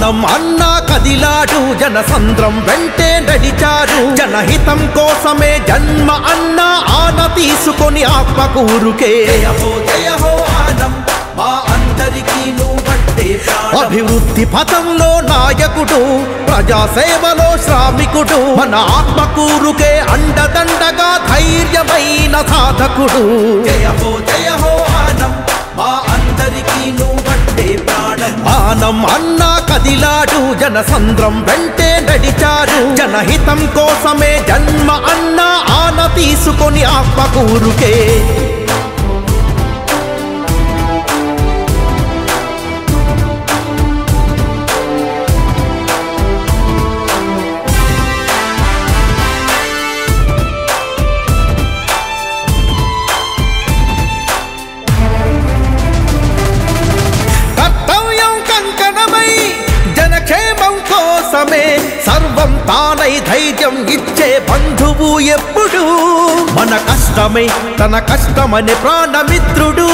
ఆనం అన్నా కదిలాడు జనసంద్రం వెంటే నడిచారు జనహితం కోసమే జన్మ అన్నా ఆన తీసుకొని ఆత్మకూరుకే జయ హో ఆనం మా అందరికీ నువ్వంటే ప్రాణం అభివృద్ధి పథంలో నాయకుడు ప్రజాసేవలో శ్రామికుడు మన ఆత్మకూరుకే అండదండగా ధైర్యమైన సాధకుడు జయ హో ఆనం మా అందరికీ నువ్వంటే ప్రాణం ఆనం అన్నా కదిలాడు జనసంద్రం వెంటే నడిచారు జనహితం కోసమే జన్మ అన్నా ఆన తీసుకొని ఆత్మకూరుకే సర్వం తానై ధైర్యం ఇచ్చే బంధువు ఎప్పుడు మన కష్టమే తన కష్టమనే ప్రాణమిత్రుడు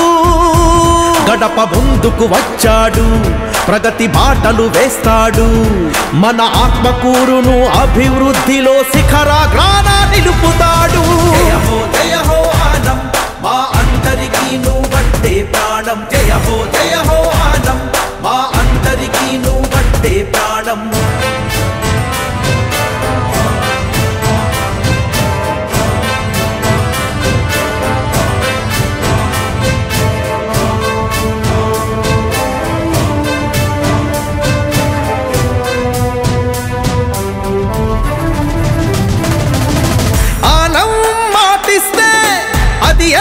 గడప ముందుకు వచ్చాడు ప్రగతి బాటలు వేస్తాడు మన ఆత్మకూరును అభివృద్ధిలో శిఖరాగ్రాన నిలుపుతాడు జయ హో ఆనం మా అందరికీ నువ్వంటే ప్రాణం జయ హో ఆనం మా అందరికీ నువ్వంటే ప్రాణం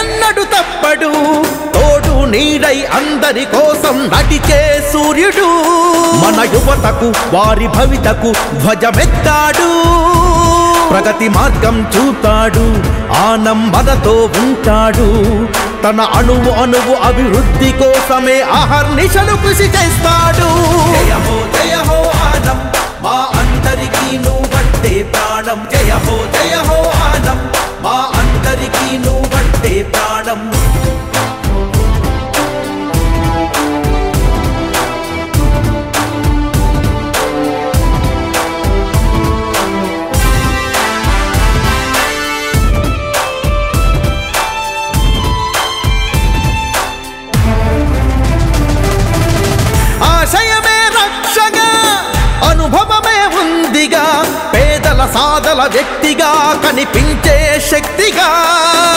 ఎన్నడు తప్పడు తోడు నీడై అందరి కోసం నడిచే సూర్యుడు మన యువతకు వారి భవితకు ధ్వజమెత్తాడు ప్రగతి మార్గం చూతాడు ఆనం మనతో ఉంటాడు తన అణువు అణువు అభివృద్ధి కోసమే అహర్నిశలు కృషి చేస్తాడు జయ హో ఆనం మా అందరికీ నువ్వంటే ప్రాణం జయ హో ఆనం మా అందరికీ నువ్వంటే ప్రాణం ఆశయమే రక్షగా అనుభవమే ఉందిగా పేదల సాధల వ్యక్తిగా కనిపించే శక్తిగా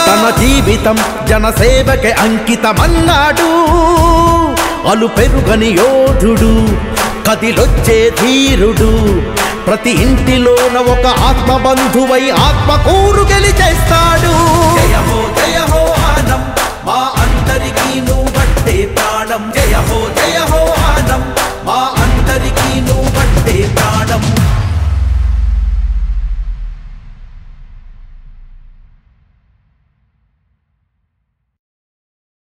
తన జీవితం జనసేవకే అంకితమన్నాడు అలు పెరుగని యోధుడు కదిలొచ్చే ధీరుడు ప్రతి ఇంటిలోన ఒక ఆత్మబంధువై ఆత్మకూరు గెలిచేస్తాడు జయ హో ఆనం మా అందరికీ నువ్వంటే ప్రాణం జయ